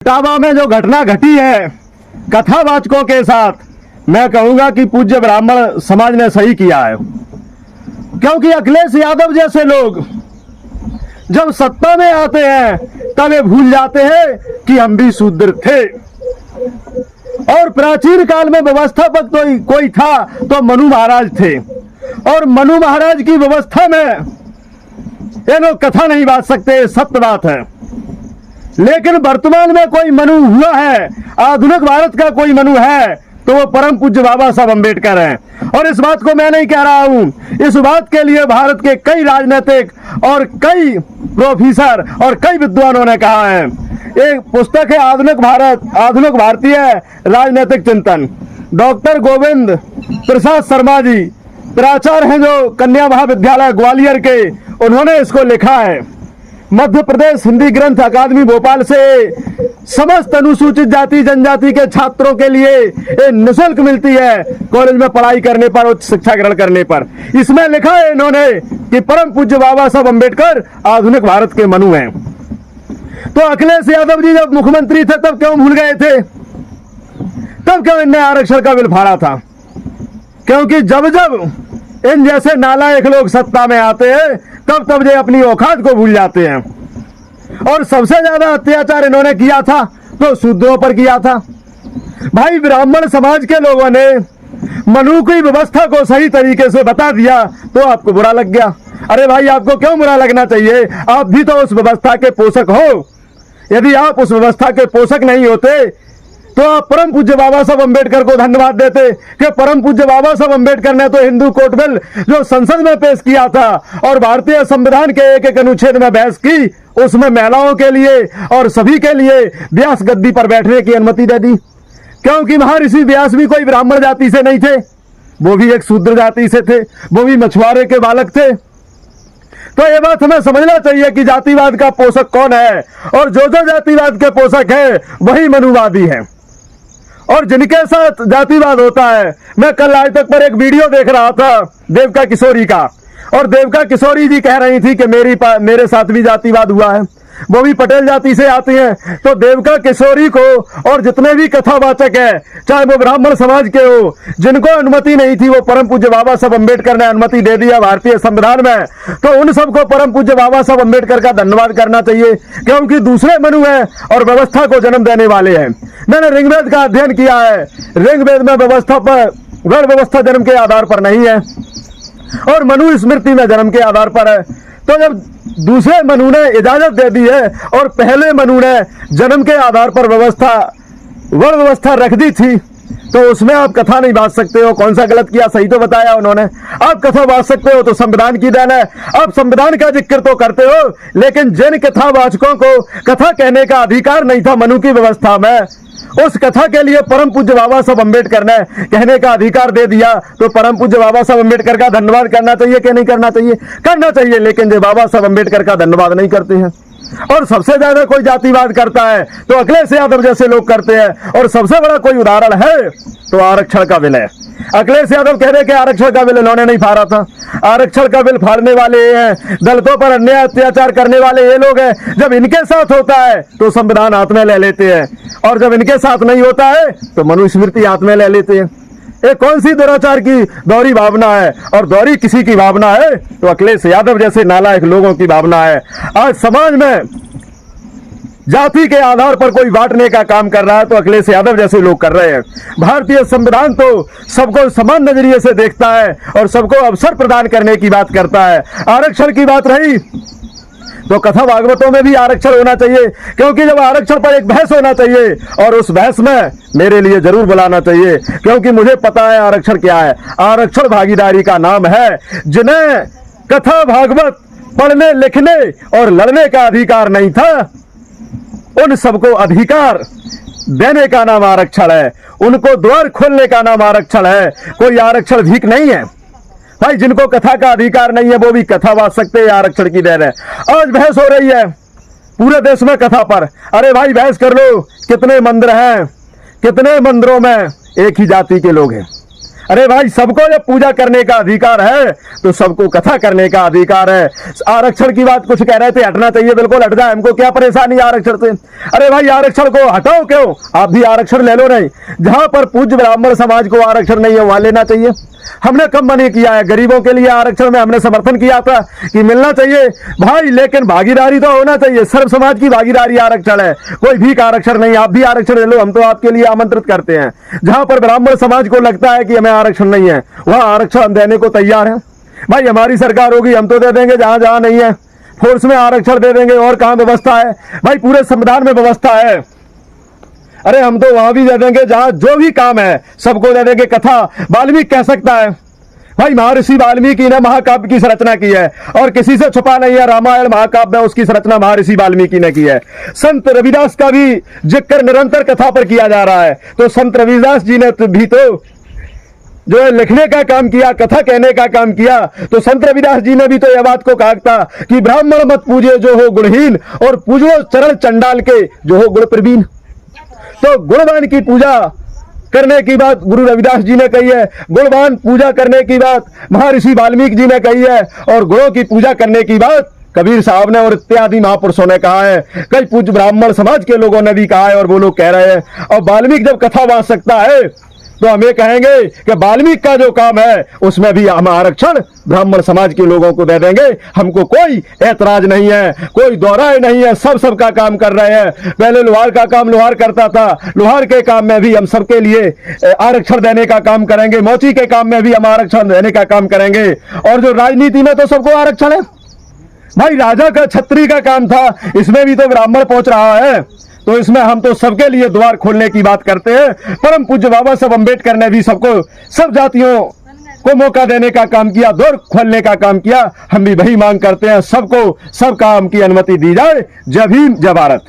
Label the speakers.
Speaker 1: इटावा में जो घटना घटी है कथावाचकों के साथ, मैं कहूंगा कि पूज्य ब्राह्मण समाज ने सही किया है, क्योंकि अखिलेश यादव जैसे लोग जब सत्ता में आते हैं तब ये भूल जाते हैं कि हम भी शूद्र थे। और प्राचीन काल में व्यवस्थापक तो कोई था तो मनु महाराज थे, और मनु महाराज की व्यवस्था में ये लोग कथा नहीं बांट सकते, सत्य बात है। लेकिन वर्तमान में कोई मनु हुआ है, आधुनिक भारत का कोई मनु है तो वो परम पूज्य बाबा साहब अम्बेडकर हैं। और इस बात को मैं नहीं कह रहा हूं, इस बात के लिए भारत के कई राजनीतिक और कई प्रोफेसर और कई विद्वानों ने कहा है। एक पुस्तक है आधुनिक भारत, आधुनिक भारतीय राजनीतिक चिंतन, डॉक्टर गोविंद प्रसाद शर्मा जी प्राचार्य हैं जो कन्या महाविद्यालय ग्वालियर के, उन्होंने इसको लिखा है। मध्य प्रदेश हिंदी ग्रंथ अकादमी भोपाल से समस्त अनुसूचित जाति जनजाति के छात्रों के लिए निःशुल्क मिलती है कॉलेज में पढ़ाई करने पर, उच्च शिक्षा ग्रहण करने पर। इसमें लिखा है इन्होंने कि परम पूज्य बाबा साहब अम्बेडकर आधुनिक भारत के मनु हैं। तो अखिलेश यादव जी जब मुख्यमंत्री थे तब क्यों भूल गए थे? तब क्यों इनने आरक्षण का बिल फाड़ा था? क्योंकि जब जब इन जैसे नालायक लोग सत्ता में आते हैं तब तब ये अपनी औकात को भूल जाते हैं। और सबसे ज्यादा अत्याचार इन्होंने किया था तो शूद्रों पर किया था। भाई ब्राह्मण समाज के लोगों ने मनु की व्यवस्था को सही तरीके से बता दिया तो आपको बुरा लग गया। अरे भाई आपको क्यों बुरा लगना चाहिए? आप भी तो उस व्यवस्था के पोषक हो। यदि आप उस व्यवस्था के पोषक नहीं होते तो आप परम पूज्य बाबा साहब अम्बेडकर को धन्यवाद देते कि परम पूज्य बाबा साहब अम्बेडकर ने तो हिंदू कोड बिल जो संसद में पेश किया था और भारतीय संविधान के एक एक अनुच्छेद में बहस की, उसमें महिलाओं के लिए और सभी के लिए व्यास गद्दी पर बैठने की अनुमति दे दी। क्योंकि महर्षि व्यास भी कोई ब्राह्मण जाति से नहीं थे, वो भी एक शूद्र जाति से थे, वो भी मछुआरे के बालक थे। तो ये बात हमें समझना चाहिए कि जातिवाद का पोषक कौन है, और जो जो जातिवाद के पोषक है वही मनुवादी है। और जिनके साथ जातिवाद होता है, मैं कल आज तक पर एक वीडियो देख रहा था देविका किशोरी का, और देविका किशोरी जी कह रही थी कि मेरे साथ भी जातिवाद हुआ है, वो भी पटेल जाति से आती हैं। तो देविका किशोरी को और जितने भी कथावाचक है, चाहे वो ब्राह्मण समाज के हो, जिनको अनुमति नहीं थी वो परम पूज्य बाबा साहब अम्बेडकर ने अनुमति दे दिया भारतीय संविधान में, तो उन सबको परम पूज्य बाबा साहब अम्बेडकर का धन्यवाद करना चाहिए, क्योंकि दूसरे मनु हैं और व्यवस्था को जन्म देने वाले हैं। मैंने ऋग्वेद का अध्ययन किया है, ऋग्वेद में व्यवस्था पर वर्ण व्यवस्था जन्म के आधार पर नहीं है और मनु स्मृति में जन्म के आधार पर है। तो जब दूसरे मनु ने इजाजत दे दी है और पहले मनु ने जन्म के आधार पर व्यवस्था वर्ण व्यवस्था रख दी थी, तो उसमें आप कथा नहीं बांट सकते हो। कौन सा गलत किया, सही तो बताया उन्होंने। आप कथा बांट सकते हो तो संविधान की देन है, आप संविधान का जिक्र तो करते हो, लेकिन जिन कथावाचकों को कथा कहने का अधिकार नहीं था मनु की व्यवस्था में, उस कथा के लिए परम पूज्य बाबा साहब अम्बेडकर ने कहने का अधिकार दे दिया। तो परम पूज्य बाबा साहब अम्बेडकर का धन्यवाद करना चाहिए कि नहीं करना चाहिए? करना चाहिए। लेकिन जो बाबा साहब अम्बेडकर का धन्यवाद नहीं करते हैं, और सबसे ज्यादा कोई जातिवाद करता है तो अखिलेश यादव जैसे लोग करते हैं। और सबसे बड़ा कोई उदाहरण है तो आरक्षण का बिल है। अखिलेश यादव कह रहे कि आरक्षण का बिल इन्होंने नहीं फाड़ा था। आरक्षण का बिल फाड़ने वाले हैं, दलितों पर अन्याय अत्याचार करने वाले ये लोग हैं। जब इनके साथ होता है तो संविधान हाथ में ले लेते हैं, और जब इनके साथ नहीं होता है तो मनुस्मृति हाथ में ले लेते हैं। ये कौन सी दुराचार की दोहरी भावना है? और दोहरी किसी की भावना है तो अखिलेश यादव जैसे नालायक लोगों की भावना है। आज समाज में जाति के आधार पर कोई बांटने का काम कर रहा है तो अखिलेश यादव जैसे लोग कर रहे हैं। भारतीय संविधान तो सबको समान नजरिए से देखता है और सबको अवसर प्रदान करने की बात करता है। आरक्षण की बात रही तो कथा भागवतों में भी आरक्षण होना चाहिए, क्योंकि जब आरक्षण पर एक बहस होना चाहिए और उस बहस में मेरे लिए जरूर बुलाना चाहिए, क्योंकि मुझे पता है आरक्षण क्या है। आरक्षण भागीदारी का नाम है। जिन्हें कथा भागवत पढ़ने लिखने और लड़ने का अधिकार नहीं था, उन सबको अधिकार देने का नाम आरक्षण है। उनको द्वार खोलने का नाम आरक्षण है। कोई आरक्षण भीख नहीं है भाई। जिनको कथा का अधिकार नहीं है वो भी कथा बांट सकते हैं, आरक्षण की देन है। आज बहस हो रही है पूरे देश में कथा पर। अरे भाई बहस कर लो, कितने मंदिर हैं, कितने मंदिरों में एक ही जाति के लोग हैं। अरे भाई, सबको जब पूजा करने का अधिकार है तो सबको कथा करने का अधिकार है। आरक्षण की बात कुछ कह रहे थे, हटना चाहिए, बिल्कुल हट जाए, हमको क्या परेशानी है आरक्षण से। अरे भाई, आरक्षण को हटाओ क्यों, आप भी आरक्षण ले लो। नहीं, जहां पर पूज्य ब्राह्मण समाज को आरक्षण नहीं है वहां लेना चाहिए। हमने कब मना किया है, गरीबों के लिए आरक्षण में हमने समर्थन किया था कि मिलना चाहिए भाई, लेकिन भागीदारी तो होना चाहिए, सर्व समाज की भागीदारी आरक्षण है, कोई भीख आरक्षण नहीं। आप भी आरक्षण ले लो, हम तो आपके लिए आमंत्रित करते हैं। जहां पर ब्राह्मण समाज को लगता है कि हमें आरक्षण नहीं है वहां आरक्षण हम देने को तैयार हैं। भाई, हमारी सरकार होगी हम तो दे देंगे, जहां जहां नहीं है फोर्स में आरक्षण दे देंगे। और कहां व्यवस्था है भाई, पूरे संविधान में व्यवस्था है। अरे हम तो वहां भी दे देंगे जहां जो भी काम है सबको दे देंगे। कथा वाल्मीकि कह सकता है भाई, महर्षि वाल्मीकि ने महाकाव्य की संरचना की है और किसी से छुपा नहीं है, रामायण महाकाव्य है उसकी संरचना महर्षि वाल्मीकि ने की है। संत रविदास का भी जिक्र निरंतर कथा पर किया जा रहा है, तो संत रविदास जी ने भी तो जो है लिखने का काम किया, कथा कहने का काम किया। तो संत रविदास जी ने भी तो यह बात को कहा था कि ब्राह्मण मत पूजे जो हो गुणहीन, और पूजो चरण चंडाल के जो हो गुण प्रवीण। तो गुणवान की पूजा करने की बात गुरु रविदास जी ने कही है, गुणवान पूजा करने की बात महर्षि वाल्मीकि जी ने कही है, और गुणों की पूजा करने की बात कबीर साहब ने और इत्यादि महापुरुषों ने कहा है। कई पूज्य ब्राह्मण समाज के लोगों ने भी कहा है और वो लोग कह रहे हैं। और वाल्मीकि जब कथा बांट सकता है तो हम ये कहेंगे कि वाल्मीकि का जो काम है उसमें भी हम आरक्षण ब्राह्मण समाज के लोगों को दे देंगे। हमको कोई ऐतराज नहीं है, कोई दोहराए नहीं है, सब सबका काम कर रहे हैं। पहले लोहार का काम लोहार करता था, लोहार के काम में भी हम सबके लिए आरक्षण देने का काम करेंगे। मोची के काम में भी हम आरक्षण देने का काम करेंगे। और जो राजनीति में तो सबको आरक्षण है भाई, राजा का छत्री का काम था, इसमें भी तो ब्राह्मण पहुंच रहा है। तो इसमें हम तो सबके लिए द्वार खोलने की बात करते हैं। परम पूज्य बाबा साहब अम्बेडकर ने भी सबको, सब जातियों को मौका देने का काम किया, द्वार खोलने का काम किया। हम भी वही मांग करते हैं, सबको सब काम की अनुमति दी जाए। जय भीम, जय भारत।